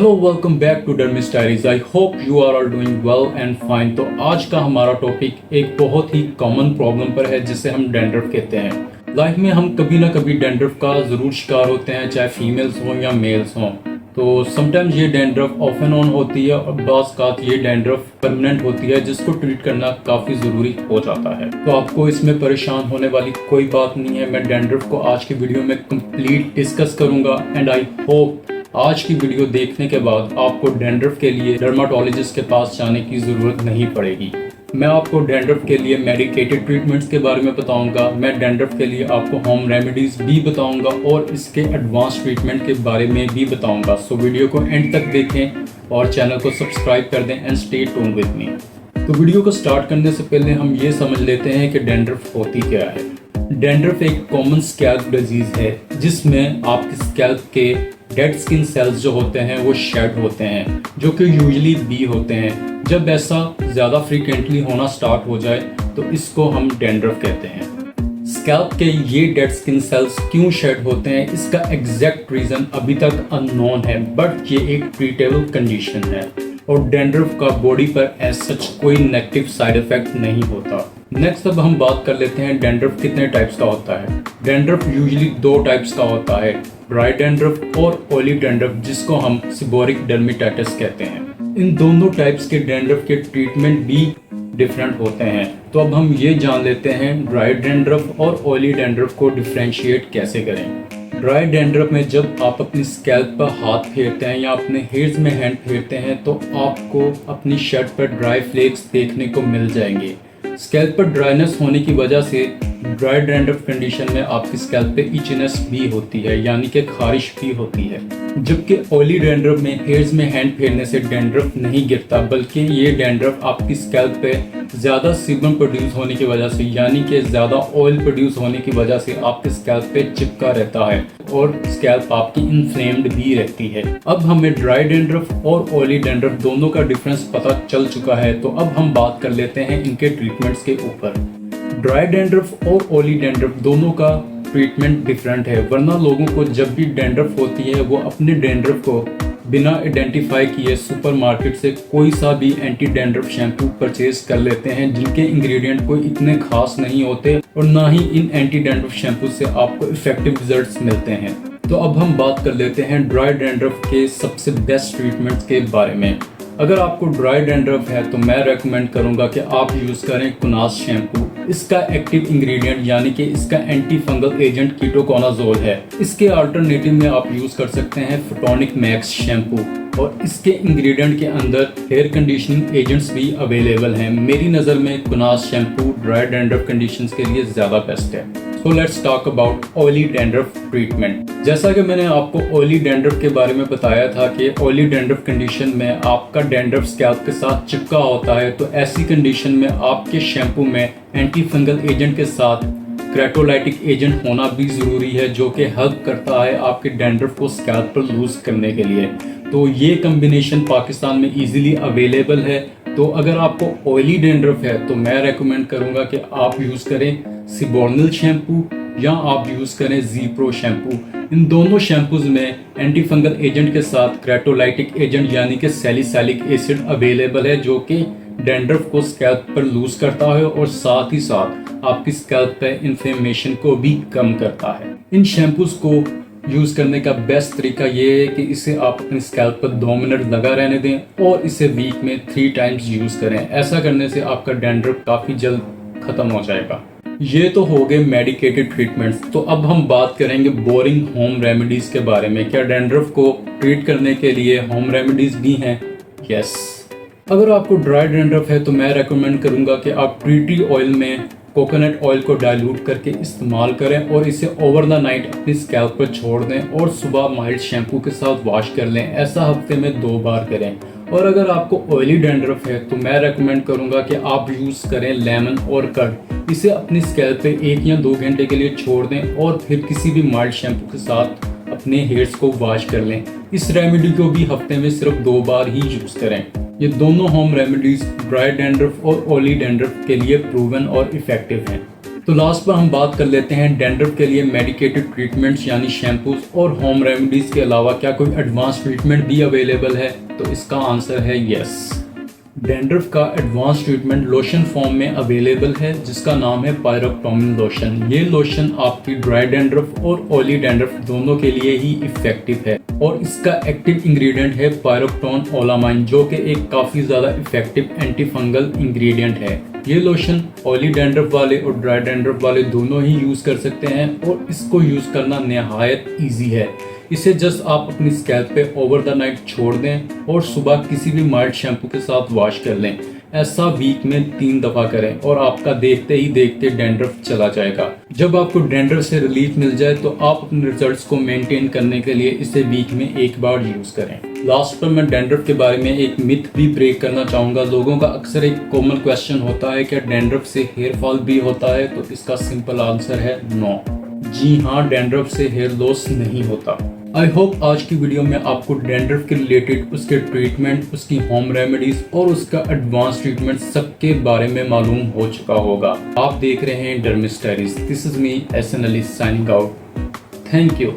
Hello welcome back to dermis diaries. I hope you are all doing well and fine. तो आज का हमारा topic एक बहुत ही कॉमन प्रॉब्लम पर है जिसे हम डैंड्रफ कहते हैं। लाइफ में हम कभी ना कभी डैंड्रफ का ज़रूर शिकार होते हैं, चाहे फीमेल्स हों या मेल्स हों। तो समटाइम्स ये डैंड्रफ ऑफ एंड ऑन होती है और बाज़ औक़ात ये डैंड्रफ परमानेंट होती है जिसको ट्रीट करना काफ़ी ज़रूरी हो जाता है। तो आपको इसमें परेशान होने वाली कोई बात नहीं है। मैं डैंड्रफ को आज की वीडियो में कंप्लीट डिस्कस करूँगा एंड आई होप आज की वीडियो देखने के बाद आपको डैंड्रफ के लिए डर्माटोलॉजिस्ट के पास जाने की ज़रूरत नहीं पड़ेगी। मैं आपको डैंड्रफ के लिए मेडिकेटेड ट्रीटमेंट्स के बारे में बताऊंगा। मैं डैंड्रफ के लिए आपको होम रेमेडीज़ भी बताऊंगा और इसके एडवांस ट्रीटमेंट के बारे में भी बताऊंगा। सो वीडियो को एंड तक देखें और चैनल को सब्सक्राइब कर दें and stay tuned with me. तो वीडियो को स्टार्ट करने से पहले हम ये समझ लेते हैं कि डैंड्रफ होती क्या है। डैंड्रफ एक कॉमन स्कैल्प डिजीज़ है जिसमें आपके स्कैल्प के डेड स्किन सेल्स जो होते हैं वो शेड होते हैं, जो कि यूजुअली बी होते हैं। जब ऐसा ज़्यादा फ्रीक्वेंटली होना स्टार्ट हो जाए तो इसको हम डैंड्रफ कहते हैं। स्कैल्प के ये डेड स्किन सेल्स क्यों शेड होते हैं इसका एग्जैक्ट रीज़न अभी तक अननोन है, बट ये एक ट्रीटेबल कंडीशन है और डैंड्रफ का बॉडी पर एज सच कोई नेगेटिव साइड इफेक्ट नहीं होता। नेक्स्ट अब हम बात कर लेते हैं डैंड्रफ कितने टाइप्स का होता है। डैंड्रफ यूजुअली दो टाइप्स का होता है, ड्राई डैंड्रफ और ऑयली डैंड्रफ, जिसको हम सीबोरिक डर्मेटाइटिस कहते हैं। इन दोनों टाइप्स के डैंड्रफ के ट्रीटमेंट भी डिफरेंट होते हैं। तो अब हम ये जान लेते हैं ड्राई डैंड्रफ और ऑयली डैंड्रफ को डिफ्रेंशिएट कैसे करें। ड्राई डैंड्रफ में जब आप अपनी स्कैल्प पर हाथ फेरते हैं या अपने हेयर्स में हैंड फेरते हैं तो आपको अपनी शर्ट पर ड्राई फ्लेक्स देखने को मिल जाएंगे। स्कैल्प पर ड्राइनेस होने की वजह से ड्राई डैंड्रफ कंडीशन में आपकी स्कैल्प पे इचनेस भी होती है, यानी कि खारिश भी होती है। जबकि ऑयली डैंड्रफ में हेयर्स में हैंड फेरने से डैंड्रफ नहीं गिरता, बल्कि ये डैंड्रफ आपकी स्कैल्प पे ज़्यादा सीबम प्रोड्यूस होने की वजह से, यानी कि ज़्यादा ऑयल प्रोड्यूस होने की वजह से आपके स्कैल्प पे चिपका रहता है और स्कैल्प आपकी इन्फ्लेम्ड भी रहती है। अब हमें ड्राई डैंड्रफ और ऑयली डैंड्रफ दोनों का डिफरेंस पता चल चुका है, तो अब हम बात कर लेते हैं इनके ट्रीटमेंट्स के ऊपर। ड्राई डैंड्रफ और ऑयली डैंड्रफ दोनों का ट्रीटमेंट डिफरेंट है, वरना लोगों को जब भी डैंड्रफ होती है वो अपने डैंड्रफ को बिना आइडेंटिफाई किए सुपरमार्केट से कोई सा भी एंटी डैंड्रफ शैम्पू परचेज कर लेते हैं, जिनके इंग्रेडिएंट कोई इतने खास नहीं होते और ना ही इन एंटी डैंड्रफ शैम्पू से आपको इफेक्टिव रिजल्ट्स मिलते हैं। तो अब हम बात कर लेते हैं ड्राई डैंड्रफ के सबसे बेस्ट ट्रीटमेंट्स के बारे में। अगर आपको ड्राई डैंड्रफ है तो मैं रेकमेंड करूंगा कि आप यूज़ करें कुनास शैम्पू। इसका एक्टिव इंग्रेडिएंट यानी कि इसका एंटी फंगल एजेंट कीटोकोनाजोल है। इसके अल्टरनेटिव में आप यूज़ कर सकते हैं फोटोनिक मैक्स शैम्पू और इसके इंग्रेडिएंट के अंदर हेयर कंडीशनिंग एजेंट्स भी अवेलेबल हैं। मेरी नज़र में Kunas shampoo dry dandruff conditions के लिए ज़्यादा बेस्ट है। So let's talk about oily dandruff treatment. जैसा कि मैंने आपको ऑयली डैंड्रफ के बारे में बताया था कि ऑयली डैंड्रफ कंडीशन में आपका डैंड्रफ स्कैल्प के साथ चिपका होता है, तो ऐसी कंडीशन में आपके शैम्पू में एंटी फंगल एजेंट के साथ क्रेटोलाइटिक एजेंट होना भी ज़रूरी है, जो कि हेल्प करता है आपके डैंड्रफ को स्कैल्प पर लूज करने के लिए। तो ये कम्बिनेशन पाकिस्तान में इजीली अवेलेबल है। तो अगर आपको ऑयली डैंड्रफ है तो मैं रेकमेंड करूँगा कि आप यूज़ करें सिबोर्निल शैम्पू या आप यूज़ करें ज़ीप्रो शैम्पू। इन दोनों शैम्पूज़ में एंटी फंगल एजेंट के साथ क्रेटोलाइटिक एजेंट यानी कि सैलिसाइलिक एसिड अवेलेबल है, जो कि डैंड्रफ को स्कैल्प पर लूज करता है और साथ ही साथ आपकी स्कैल्प पे इन्फ्लेमेशन को भी कम करता है। इन शैम्पूज़ को यूज़ करने का बेस्ट तरीका ये है कि इसे आप अपने स्कैल्प पर 2 मिनट लगा रहने दें और इसे वीक में 3 टाइम्स यूज़ करें। ऐसा करने से आपका डैंड्रफ काफ़ी जल्द ख़त्म हो जाएगा। ये तो हो गए मेडिकेटेड ट्रीटमेंट्स। तो अब हम बात करेंगे बोरिंग होम रेमेडीज़ के बारे में। क्या डैंड्रफ को ट्रीट करने के लिए होम रेमेडीज़ भी हैं? यस। अगर आपको ड्राई डैंड्रफ है तो मैं रेकमेंड करूँगा कि आप टी ट्री ऑयल में कोकोनट ऑयल को डाइल्यूट करके इस्तेमाल करें और इसे ओवर द नाइट अपनी स्कैल्प पर छोड़ दें और सुबह माइल्ड शैम्पू के साथ वॉश कर लें। ऐसा हफ्ते में 2 बार करें। और अगर आपको ऑयली डैंड्रफ है तो मैं रेकमेंड करूँगा कि आप यूज़ करें लेमन और कर्ड। इसे अपनी स्कैल्प पे 1 या 2 घंटे के लिए छोड़ दें और फिर किसी भी माइल्ड शैम्पू के साथ अपने हेयर्स को वॉश कर लें। इस रेमेडी को भी हफ्ते में सिर्फ 2 बार ही यूज़ करें। ये दोनों होम रेमेडीज़ ड्राई डैंड्रफ और ऑयली डैंड्रफ के लिए प्रूवन और इफ़ेक्टिव हैं। तो लास्ट पर हम बात कर लेते हैं डैंड्रफ के लिए मेडिकेटेड ट्रीटमेंट्स यानी शैम्पूज और होम रेमेडीज के अलावा क्या कोई एडवांस ट्रीटमेंट भी अवेलेबल है। तो इसका आंसर है यस। डैंड्रफ का एडवांस ट्रीटमेंट लोशन फॉर्म में अवेलेबल है जिसका नाम है पायरोक्टोनिन लोशन। ये लोशन आपकी ड्राई डैंड्रफ और ऑयली डैंड्रफ दोनों के लिए ही इफेक्टिव है और इसका एक्टिव इंग्रेडिएंट है पायरोक्टोन ओलामाइन जो कि एक काफ़ी ज़्यादा इफेक्टिव एंटी फंगल इंग्रेडिएंट है। ये लोशन ऑयली डैंड्रफ वाले और ड्राई डैंड्रफ वाले दोनों ही यूज़ कर सकते हैं और इसको यूज़ करना नहायत ईजी है। इसे जस्ट आप अपनी स्कैल्प पे ओवर द नाइट छोड़ दें और सुबह किसी भी माइल्ड शैम्पू के साथ वॉश कर लें। ऐसा वीक में 3 दफ़ा करें और आपका देखते ही देखते डैंड्रफ चला जाएगा। जब आपको डैंड्रफ से रिलीफ मिल जाए तो आप अपने रिजल्ट्स को मेंटेन करने के लिए इसे वीक में 1 बार यूज़ करें। लास्ट पर मैं डैंड्रफ के बारे में एक मिथ भी ब्रेक करना चाहूँगा। लोगों का अक्सर एक कॉमन क्वेश्चन होता है क्या डैंड्रफ से हेयर फॉल भी होता है। तो इसका सिंपल आंसर है नो। जी हाँ, डैंड्रफ से हेयर लॉस नहीं होता। आई होप आज की वीडियो में आपको डैंड्रफ के रिलेटेड उसके ट्रीटमेंट, उसकी होम रेमेडीज और उसका एडवांस ट्रीटमेंट सबके बारे में मालूम हो चुका होगा। आप देख रहे हैं dermis diaries. This is me SN Ali signing out. Thank you.